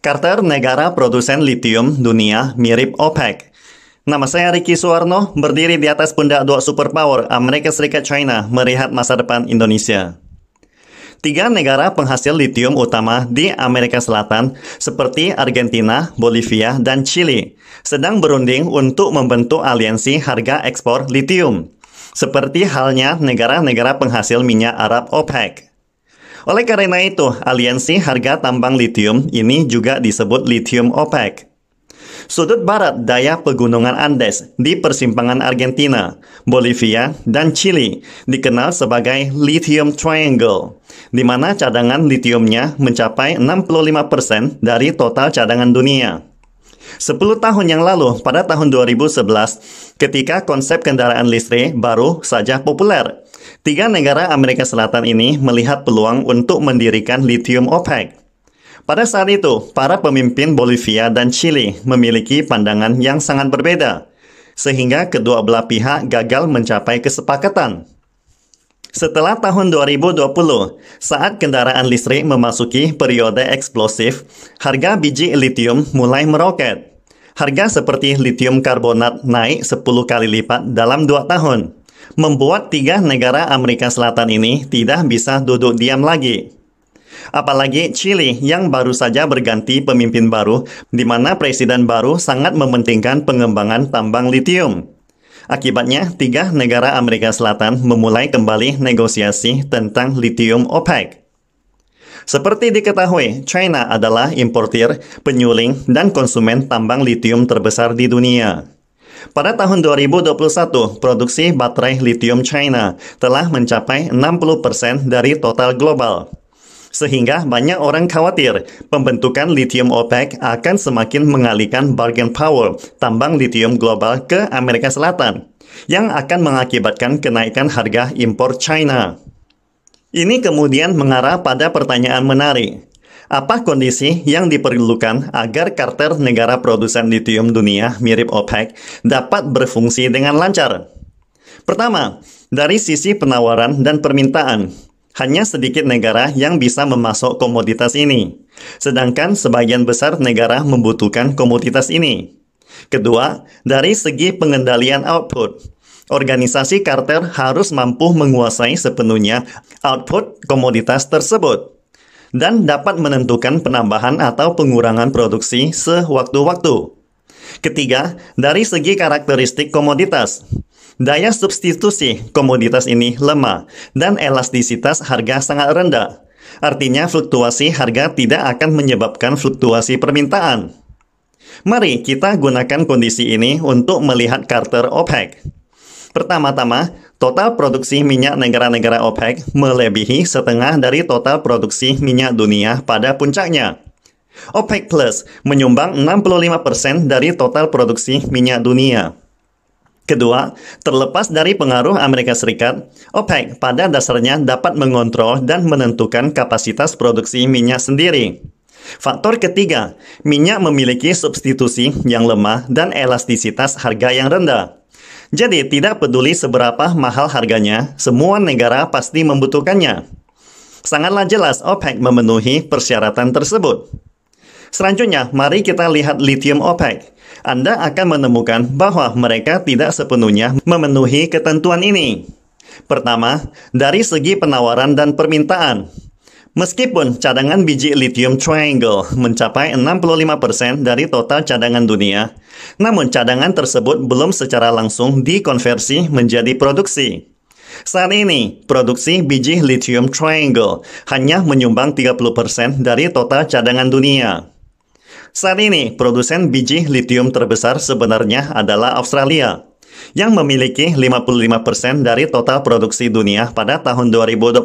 Carter negara produsen litium dunia mirip OPEC. Nama saya Ricky Suwarno, berdiri di atas pundak dua superpower Amerika Serikat China melihat masa depan Indonesia. Tiga negara penghasil litium utama di Amerika Selatan seperti Argentina, Bolivia, dan Chili sedang berunding untuk membentuk aliansi harga ekspor litium, seperti halnya negara-negara penghasil minyak Arab OPEC. Oleh karena itu, aliansi harga tambang litium ini juga disebut Lithium OPEC. Sudut barat daya pegunungan Andes di persimpangan Argentina, Bolivia, dan Chili dikenal sebagai Lithium Triangle, di mana cadangan litiumnya mencapai 65% dari total cadangan dunia. 10 tahun yang lalu, pada tahun 2011, ketika konsep kendaraan listrik baru saja populer, tiga negara Amerika Selatan ini melihat peluang untuk mendirikan Lithium OPEC. Pada saat itu, para pemimpin Bolivia dan Chili memiliki pandangan yang sangat berbeda, sehingga kedua belah pihak gagal mencapai kesepakatan. Setelah tahun 2020, saat kendaraan listrik memasuki periode eksplosif, harga biji litium mulai meroket. Harga seperti litium karbonat naik 10 kali lipat dalam 2 tahun, membuat tiga negara Amerika Selatan ini tidak bisa duduk diam lagi. Apalagi Chili yang baru saja berganti pemimpin baru, di mana presiden baru sangat mementingkan pengembangan tambang litium. Akibatnya, tiga negara Amerika Selatan memulai kembali negosiasi tentang Lithium OPEC. Seperti diketahui, China adalah importir, penyuling, dan konsumen tambang litium terbesar di dunia. Pada tahun 2021, produksi baterai litium China telah mencapai 60% dari total global. Sehingga banyak orang khawatir pembentukan Lithium OPEC akan semakin mengalihkan bargain power tambang litium global ke Amerika Selatan, yang akan mengakibatkan kenaikan harga impor China. Ini kemudian mengarah pada pertanyaan menarik. Apa kondisi yang diperlukan agar Carter negara produsen litium dunia mirip OPEC dapat berfungsi dengan lancar? Pertama, dari sisi penawaran dan permintaan. Hanya sedikit negara yang bisa memasok komoditas ini, sedangkan sebagian besar negara membutuhkan komoditas ini. Kedua, dari segi pengendalian output. Organisasi Carter harus mampu menguasai sepenuhnya output komoditas tersebut dan dapat menentukan penambahan atau pengurangan produksi sewaktu-waktu. Ketiga, dari segi karakteristik komoditas. Daya substitusi komoditas ini lemah dan elastisitas harga sangat rendah. Artinya fluktuasi harga tidak akan menyebabkan fluktuasi permintaan. Mari kita gunakan kondisi ini untuk melihat Carter OPEC. Pertama-tama, total produksi minyak negara-negara OPEC melebihi setengah dari total produksi minyak dunia pada puncaknya. OPEC Plus menyumbang 65% dari total produksi minyak dunia. Kedua, terlepas dari pengaruh Amerika Serikat, OPEC pada dasarnya dapat mengontrol dan menentukan kapasitas produksi minyak sendiri. Faktor ketiga, minyak memiliki substitusi yang lemah dan elastisitas harga yang rendah. Jadi, tidak peduli seberapa mahal harganya, semua negara pasti membutuhkannya. Sangatlah jelas OPEC memenuhi persyaratan tersebut. Selanjutnya, mari kita lihat Lithium OPEC. Anda akan menemukan bahwa mereka tidak sepenuhnya memenuhi ketentuan ini. Pertama, dari segi penawaran dan permintaan. Meskipun cadangan biji Lithium Triangle mencapai 65% dari total cadangan dunia, namun cadangan tersebut belum secara langsung dikonversi menjadi produksi. Saat ini, produksi biji Lithium Triangle hanya menyumbang 30% dari total cadangan dunia. Saat ini, produsen biji litium terbesar sebenarnya adalah Australia, yang memiliki 55% dari total produksi dunia pada tahun 2021.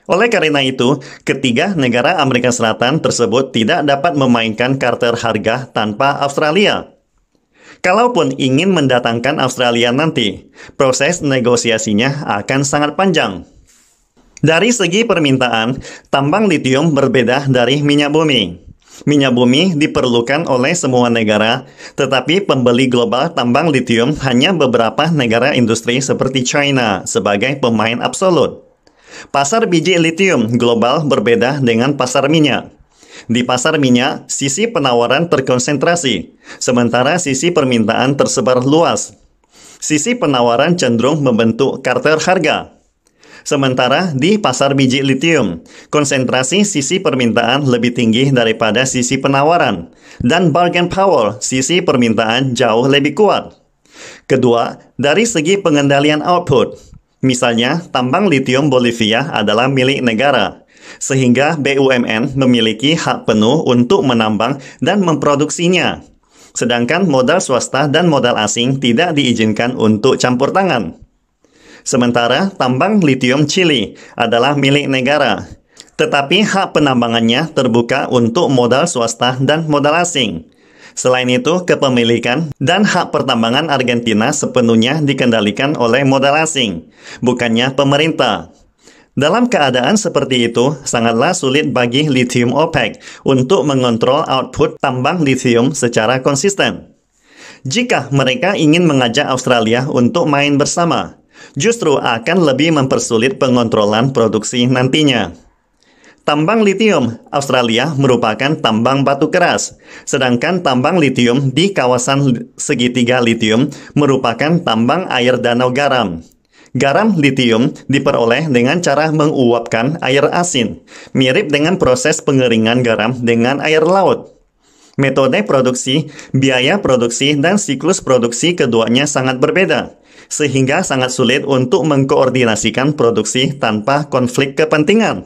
Oleh karena itu, ketiga negara Amerika Selatan tersebut tidak dapat memainkan Carter harga tanpa Australia. Kalaupun ingin mendatangkan Australia nanti, proses negosiasinya akan sangat panjang. Dari segi permintaan, tambang litium berbeda dari minyak bumi. Minyak bumi diperlukan oleh semua negara, tetapi pembeli global tambang litium hanya beberapa negara industri seperti China sebagai pemain absolut. Pasar biji litium global berbeda dengan pasar minyak. Di pasar minyak, sisi penawaran terkonsentrasi, sementara sisi permintaan tersebar luas. Sisi penawaran cenderung membentuk kartel harga. Sementara di pasar biji litium, konsentrasi sisi permintaan lebih tinggi daripada sisi penawaran, dan bargain power sisi permintaan jauh lebih kuat. Kedua, dari segi pengendalian output, misalnya tambang litium Bolivia adalah milik negara, sehingga BUMN memiliki hak penuh untuk menambang dan memproduksinya. Sedangkan modal swasta dan modal asing tidak diizinkan untuk campur tangan. Sementara tambang litium Chili adalah milik negara, tetapi hak penambangannya terbuka untuk modal swasta dan modal asing. Selain itu, kepemilikan dan hak pertambangan Argentina sepenuhnya dikendalikan oleh modal asing, bukannya pemerintah. Dalam keadaan seperti itu, sangatlah sulit bagi Lithium OPEC untuk mengontrol output tambang litium secara konsisten. Jika mereka ingin mengajak Australia untuk main bersama, justru akan lebih mempersulit pengontrolan produksi nantinya. Tambang litium Australia merupakan tambang batu keras, sedangkan tambang litium di kawasan segitiga litium merupakan tambang air danau garam. Garam litium diperoleh dengan cara menguapkan air asin, mirip dengan proses pengeringan garam dengan air laut. Metode produksi, biaya produksi, dan siklus produksi keduanya sangat berbeda, sehingga sangat sulit untuk mengkoordinasikan produksi tanpa konflik kepentingan.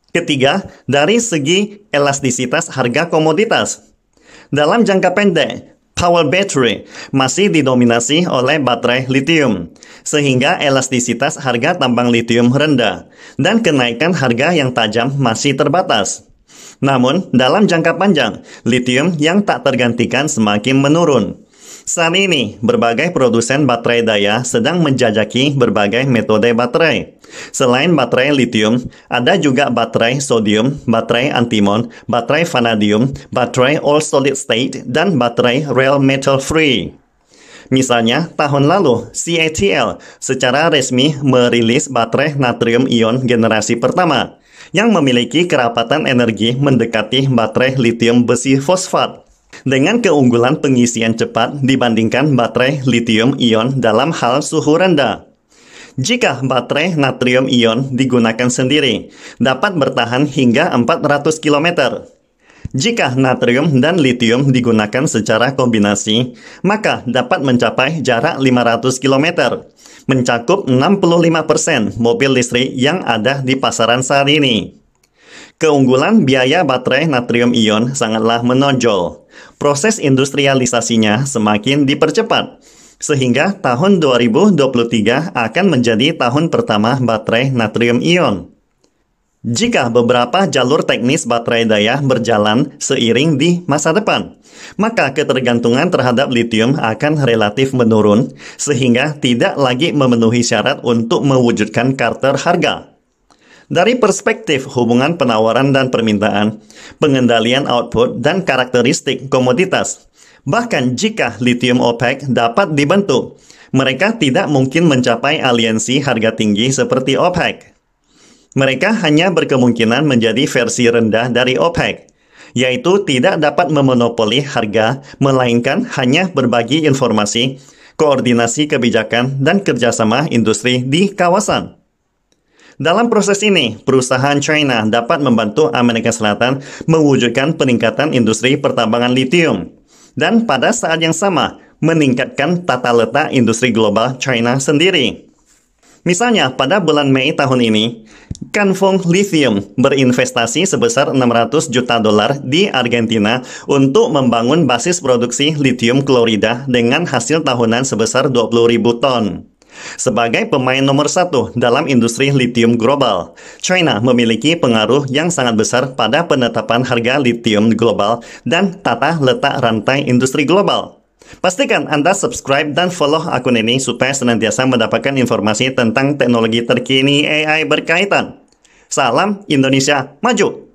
Ketiga, dari segi elastisitas harga komoditas. Dalam jangka pendek, power battery masih didominasi oleh baterai litium, sehingga elastisitas harga tambang litium rendah, dan kenaikan harga yang tajam masih terbatas. Namun, dalam jangka panjang, litium yang tak tergantikan semakin menurun. Saat ini, berbagai produsen baterai daya sedang menjajaki berbagai metode baterai. Selain baterai litium, ada juga baterai sodium, baterai antimon, baterai vanadium, baterai all solid state, dan baterai rare metal free. Misalnya, tahun lalu, CATL secara resmi merilis baterai natrium ion generasi pertama, yang memiliki kerapatan energi mendekati baterai litium besi fosfat, dengan keunggulan pengisian cepat dibandingkan baterai litium ion dalam hal suhu rendah. Jika baterai natrium ion digunakan sendiri, dapat bertahan hingga 400 km. Jika natrium dan litium digunakan secara kombinasi, maka dapat mencapai jarak 500 km, mencakup 65% mobil listrik yang ada di pasaran saat ini. Keunggulan biaya baterai natrium ion sangatlah menonjol. Proses industrialisasinya semakin dipercepat, sehingga tahun 2023 akan menjadi tahun pertama baterai natrium ion. Jika beberapa jalur teknis baterai daya berjalan seiring di masa depan, maka ketergantungan terhadap litium akan relatif menurun, sehingga tidak lagi memenuhi syarat untuk mewujudkan kartel harga. Dari perspektif hubungan penawaran dan permintaan, pengendalian output, dan karakteristik komoditas, bahkan jika Lithium OPEC dapat dibentuk, mereka tidak mungkin mencapai aliansi harga tinggi seperti OPEC. Mereka hanya berkemungkinan menjadi versi rendah dari OPEC, yaitu tidak dapat memonopoli harga, melainkan hanya berbagi informasi, koordinasi kebijakan, dan kerjasama industri di kawasan. Dalam proses ini, perusahaan China dapat membantu Amerika Selatan mewujudkan peningkatan industri pertambangan litium, dan pada saat yang sama, meningkatkan tata letak industri global China sendiri. Misalnya, pada bulan Mei tahun ini, Canfeng Lithium berinvestasi sebesar 600 juta dolar di Argentina untuk membangun basis produksi litium klorida dengan hasil tahunan sebesar 20.000 ton. Sebagai pemain nomor satu dalam industri litium global, China memiliki pengaruh yang sangat besar pada penetapan harga litium global dan tata letak rantai industri global. Pastikan Anda subscribe dan follow akun ini supaya senantiasa mendapatkan informasi tentang teknologi terkini AI berkaitan. Salam Indonesia Maju!